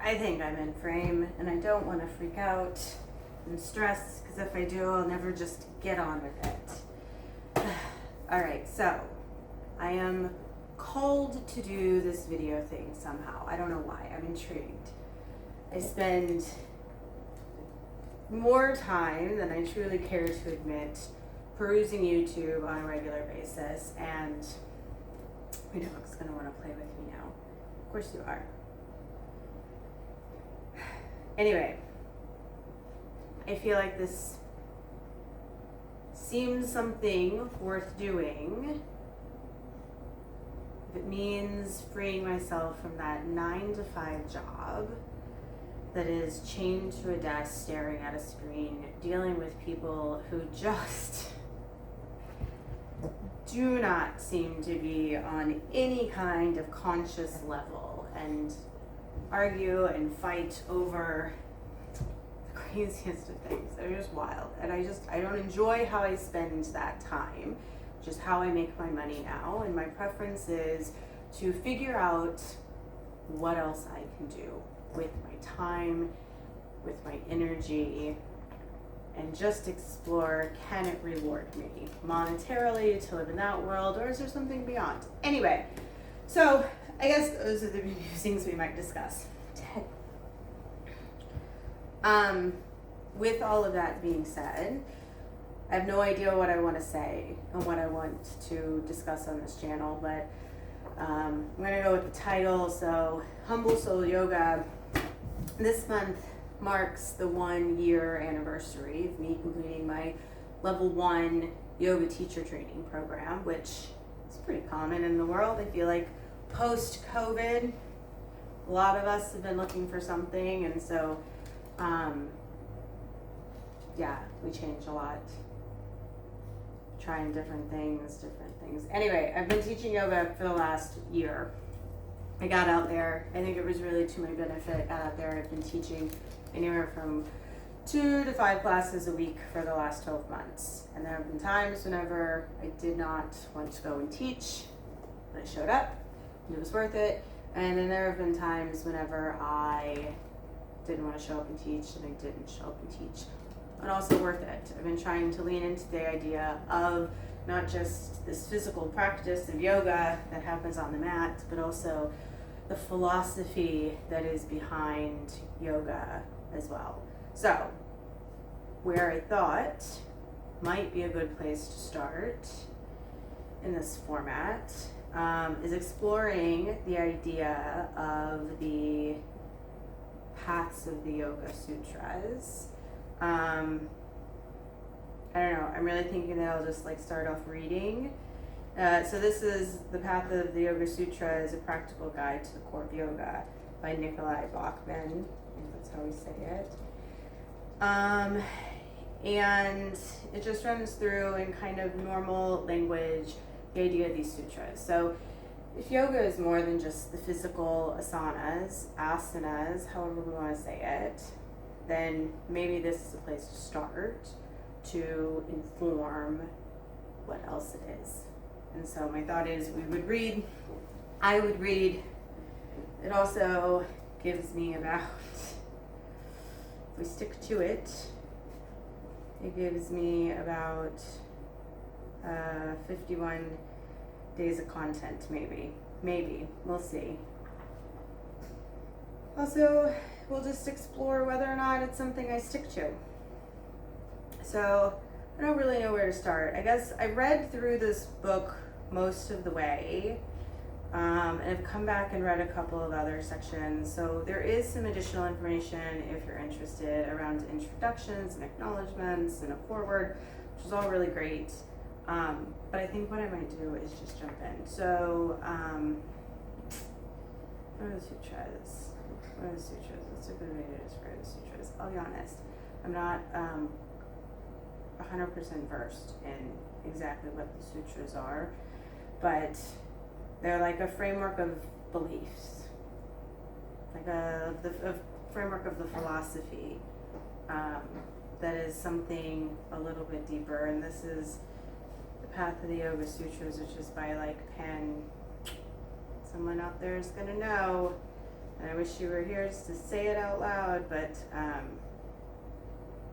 I think I'm in frame, and I don't want to freak out and stress, because if I do, I'll never just get on with it. Alright, so I am called to do this video thing somehow. I don't know why. I'm intrigued. I spend more time than I truly care to admit perusing YouTube on a regular basis, and my dog's gonna want to play with me now. Of course you are. Anyway, I feel like this seems something worth doing if it means freeing myself from that 9-to-5 job that is chained to a desk, staring at a screen, dealing with people who just do not seem to be on any kind of conscious level and argue and fight over the craziest of things. They're just wild. And I don't enjoy how I spend that time, which is how I make my money now. And my preference is to figure out what else I can do with my time, with my energy, and just explore, can it reward me monetarily to live in that world, or is there something beyond? Anyway, so I guess those are the things we might discuss. With all of that being said, I have no idea what I want to say and what I want to discuss on this channel, but I'm going to go with the title. So, Humble Soul Yoga. This month marks the 1-year anniversary of me completing my level 1 yoga teacher training program, which is pretty common in the world. I feel like post-COVID, a lot of us have been looking for something, and so we change a lot, trying different things. Anyway, I've been teaching yoga for the last year. I got out there. I think it was really to my benefit. Got out there. I've been teaching anywhere from 2 to 5 classes a week for the last 12 months. And there have been times whenever I did not want to go and teach, but I showed up, and it was worth it. And then there have been times whenever I didn't want to show up and teach, and I didn't show up and teach, but also worth it. I've been trying to lean into the idea of not just this physical practice of yoga that happens on the mat, but also the philosophy that is behind yoga as well. So, where I thought might be a good place to start in this format is exploring the idea of the paths of the Yoga Sutras. I don't know, I'm really thinking that I'll just start off reading. So this is The Path of the Yoga Sutra is a Practical Guide to the Core of Yoga by Nikolai Bachman. I think that's how we say it. And it just runs through in kind of normal language the idea of these sutras. So if yoga is more than just the physical asanas, however we want to say it, then maybe this is a place to start to inform what else it is. And so my thought is I would read. It also gives me about, if we stick to it, it gives me about 51 days of content, maybe, we'll see. Also, we'll just explore whether or not it's something I stick to. So, I don't really know where to start. I guess I read through this book most of the way, and I've come back and read a couple of other sections. So there is some additional information if you're interested around introductions and acknowledgements and a foreword, which is all really great. But I think what I might do is just jump in. So, what are the sutras? What's a good way to describe the sutras? I'll be honest, I'm not 100% versed in exactly what the sutras are, but they're like a framework of beliefs, like a framework of the philosophy that is something a little bit deeper. And this is The Path of the Yoga Sutras, which is by Penn. Someone out there is gonna know. And I wish you were here just to say it out loud, but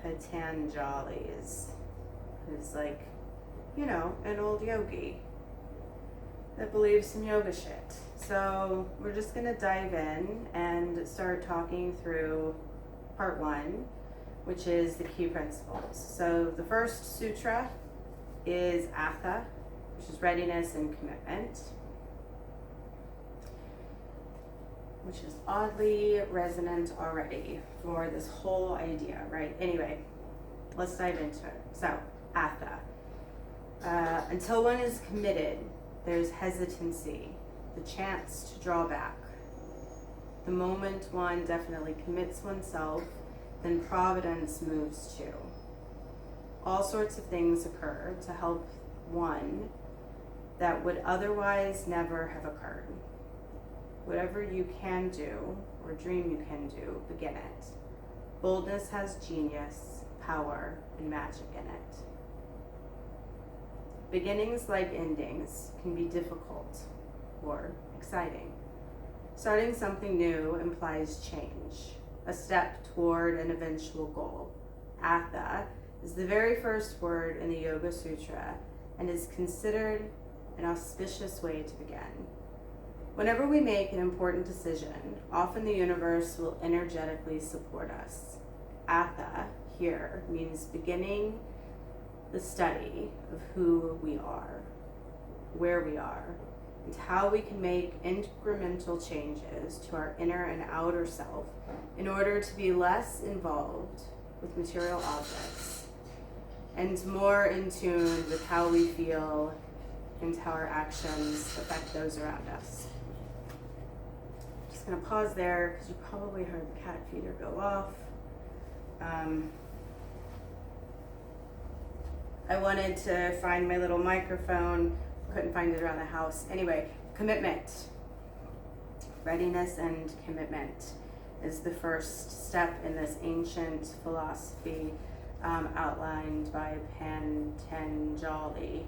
Patanjali is like, an old yogi that believes some yoga shit. So we're just gonna dive in and start talking through part 1, which is the key principles. So the first sutra is Atha, which is readiness and commitment, which is oddly resonant already for this whole idea, right? Anyway, let's dive into it. So, Atha. Until one is committed, there's hesitancy, the chance to draw back. The moment one definitely commits oneself, then providence moves too. All sorts of things occur to help one that would otherwise never have occurred. Whatever you can do, or dream you can do, begin it. Boldness has genius, power, and magic in it. Beginnings, like endings, can be difficult or exciting. Starting something new implies change, a step toward an eventual goal. Atha is the very first word in the Yoga Sutra and is considered an auspicious way to begin. Whenever we make an important decision, often the universe will energetically support us. Atha here means beginning the study of who we are, where we are, and how we can make incremental changes to our inner and outer self in order to be less involved with material objects and more in tune with how we feel and how our actions affect those around us. Just gonna pause there because you probably heard the cat feeder go off. I wanted to find my little microphone, couldn't find it around the house. Anyway, commitment. Readiness and commitment is the first step in this ancient philosophy outlined by Patanjali.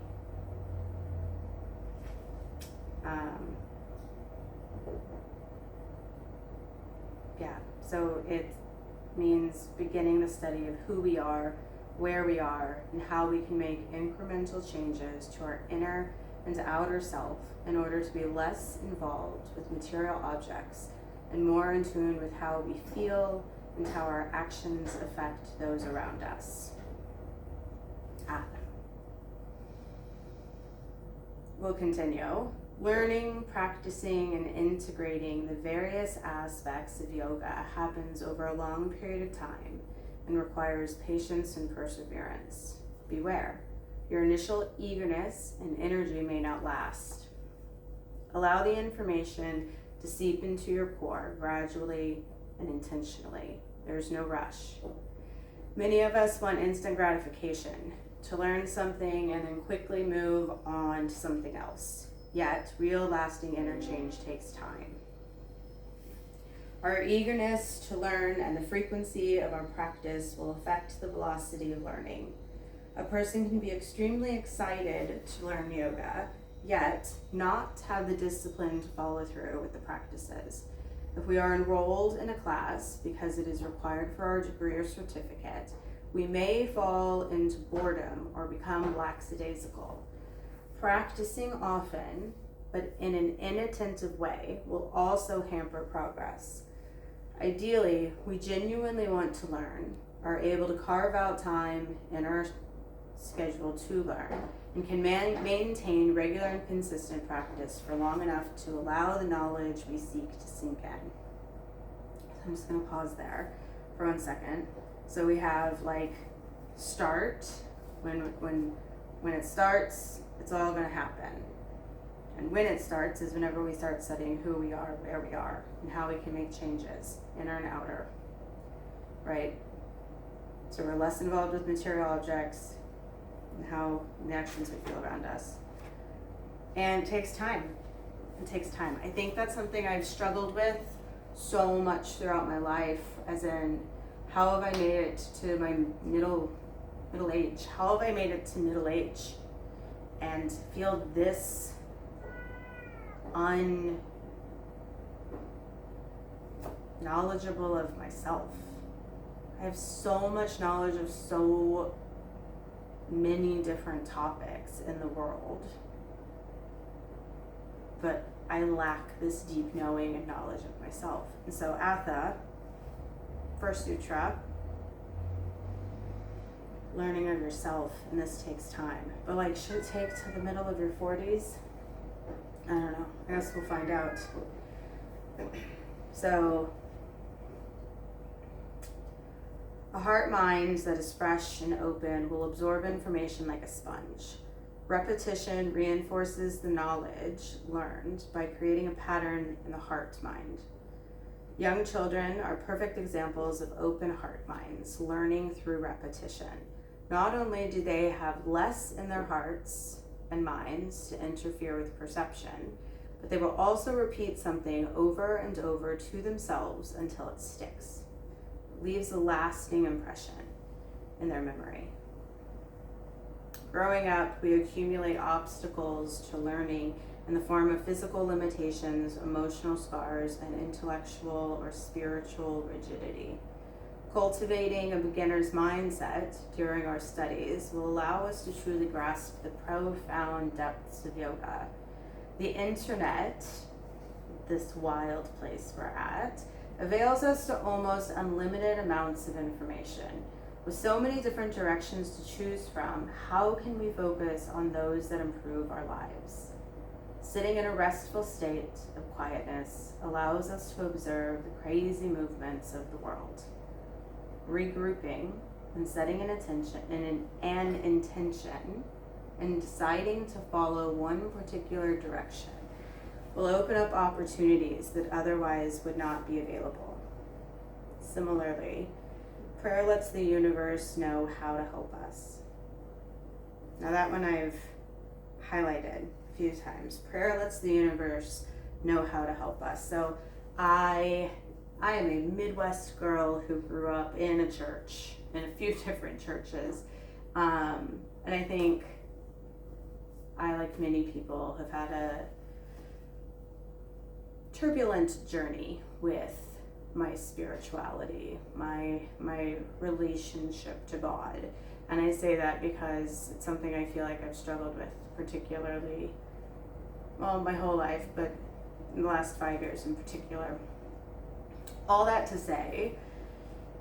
So it means beginning the study of who we are, where we are, and how we can make incremental changes to our inner and outer self in order to be less involved with material objects and more in tune with how we feel and how our actions affect those around us. We'll continue. Learning, practicing, and integrating the various aspects of yoga happens over a long period of time and requires patience and perseverance. Beware, your initial eagerness and energy may not last. Allow the information to seep into your core gradually and intentionally. There's no rush. Many of us want instant gratification, to learn something and then quickly move on to something else. Yet, real lasting interchange takes time. Our eagerness to learn and the frequency of our practice will affect the velocity of learning. A person can be extremely excited to learn yoga, yet not have the discipline to follow through with the practices. If we are enrolled in a class because it is required for our degree or certificate, we may fall into boredom or become lackadaisical. Practicing often, but in an inattentive way, will also hamper progress. Ideally, we genuinely want to learn, are able to carve out time in our schedule to learn, and can maintain regular and consistent practice for long enough to allow the knowledge we seek to sink in. So I'm just going to pause there for 1 second. So we have start, when it starts, it's all going to happen. And when it starts is whenever we start studying who we are, where we are, and how we can make changes, inner and outer, right? So we're less involved with material objects and how the actions we feel around us. And it takes time. I think that's something I've struggled with so much throughout my life, as in, how have I made it to my middle age? How have I made it to middle age and feel this knowledgeable of myself. I have so much knowledge of so many different topics in the world, but I lack this deep knowing and knowledge of myself. And so Atha, first Sutra, learning of yourself, and this takes time. But like, should it take to the middle of your 40s? I don't know. I guess we'll find out. So, a heart-mind that is fresh and open will absorb information like a sponge. Repetition reinforces the knowledge learned by creating a pattern in the heart-mind. Young children are perfect examples of open heart minds, learning through repetition. Not only do they have less in their hearts and minds to interfere with perception, but they will also repeat something over and over to themselves until it sticks. It leaves a lasting impression in their memory. Growing up, we accumulate obstacles to learning in the form of physical limitations, emotional scars, and intellectual or spiritual rigidity. Cultivating a beginner's mindset during our studies will allow us to truly grasp the profound depths of yoga. The internet, this wild place we're at, avails us to almost unlimited amounts of information. With so many different directions to choose from, how can we focus on those that improve our lives? Sitting in a restful state of quietness allows us to observe the crazy movements of the world. Regrouping and setting an intention and deciding to follow one particular direction will open up opportunities that otherwise would not be available. Similarly, prayer lets the universe know how to help us. Now that one I've highlighted a few times. Prayer lets the universe know how to help us. So I am a Midwest girl who grew up in a church, in a few different churches. And I think I, like many people, have had a turbulent journey with my spirituality, my relationship to God. And I say that because it's something I feel like I've struggled with particularly, well, my whole life, but in the last 5 years in particular. All that to say,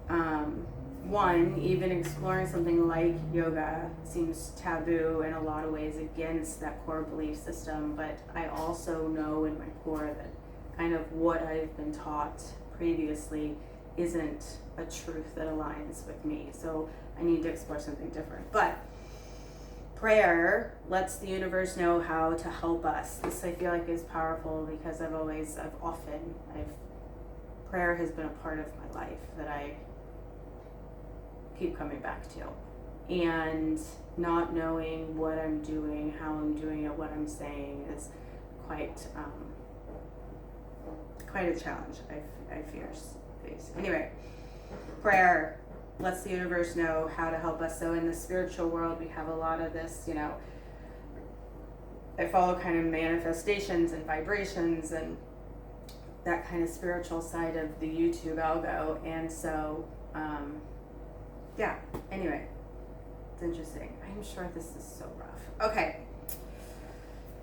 one, even exploring something like yoga seems taboo in a lot of ways against that core belief system, but I also know in my core that kind of what I've been taught previously isn't a truth that aligns with me. So I need to explore something different. But prayer lets the universe know how to help us. This I feel like is powerful because prayer has been a part of my life that I keep coming back to. And not knowing what I'm doing, how I'm doing it, what I'm saying is quite a challenge, I face. Anyway, prayer lets the universe know how to help us. So in the spiritual world, we have a lot of this, I follow kind of manifestations and vibrations and that kind of spiritual side of the YouTube algo. And so, anyway, it's interesting. I'm sure this is so rough. Okay,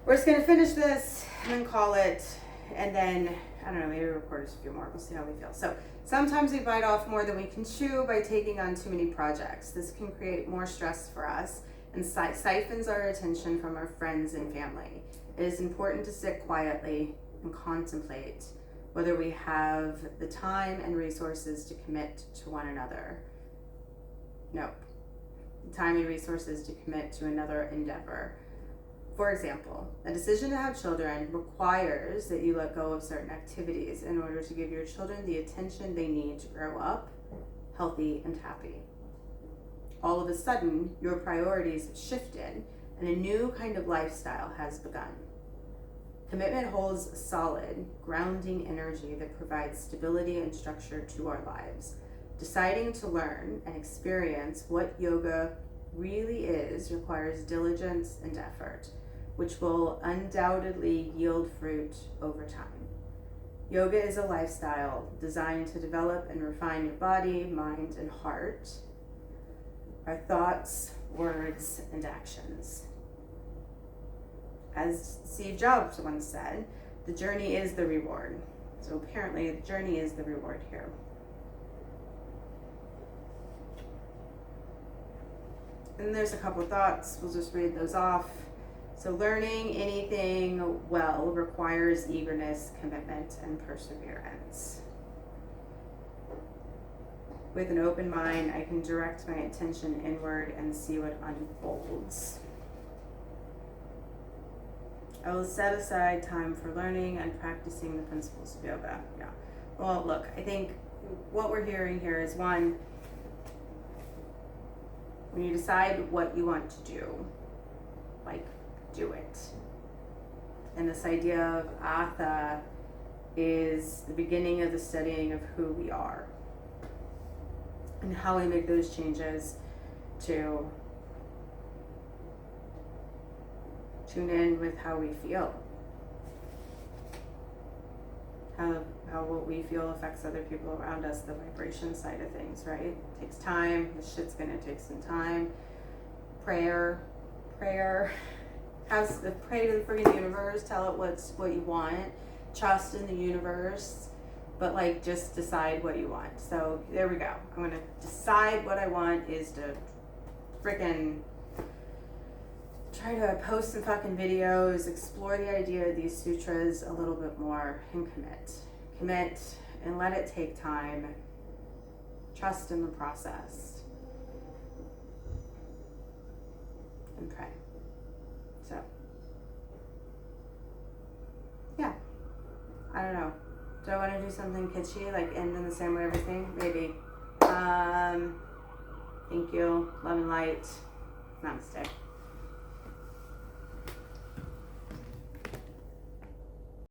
we're just gonna finish this and then call it, and then, I don't know, maybe record a few more. We'll see how we feel. So sometimes we bite off more than we can chew by taking on too many projects. This can create more stress for us and siphons our attention from our friends and family. It is important to sit quietly and contemplate whether we have the time and resources to commit to one another. No, time and resources to commit to another endeavor. For example, a decision to have children requires that you let go of certain activities in order to give your children the attention they need to grow up healthy and happy. All of a sudden, your priorities have shifted and a new kind of lifestyle has begun. Commitment holds a solid, grounding energy that provides stability and structure to our lives. Deciding to learn and experience what yoga really is requires diligence and effort, which will undoubtedly yield fruit over time. Yoga is a lifestyle designed to develop and refine your body, mind, and heart, our thoughts, words, and actions. As Steve Jobs once said, the journey is the reward. So apparently the journey is the reward here. And there's a couple of thoughts, we'll just read those off. So learning anything well requires eagerness, commitment, and perseverance. With an open mind, I can direct my attention inward and see what unfolds. I will set aside time for learning and practicing the principles of yoga. Yeah. Well, look, I think what we're hearing here is, one, when you decide what you want to do, like, do it. And this idea of Atha is the beginning of the studying of who we are and how we make those changes to tune in with how we feel. How what we feel affects other people around us, the vibration side of things, right? It takes time. This shit's gonna take some time. Prayer. Pray to the freaking universe. Tell it what you want. Trust in the universe. But like, just decide what you want. So there we go. I'm gonna decide what I want is to freaking try to post some fucking videos, explore the idea of these sutras a little bit more, and commit and let it take time. Trust in the process and pray. So yeah, I don't know, do I want to do something kitschy, like end in the same way everything? Maybe. Thank you, love and light, namaste.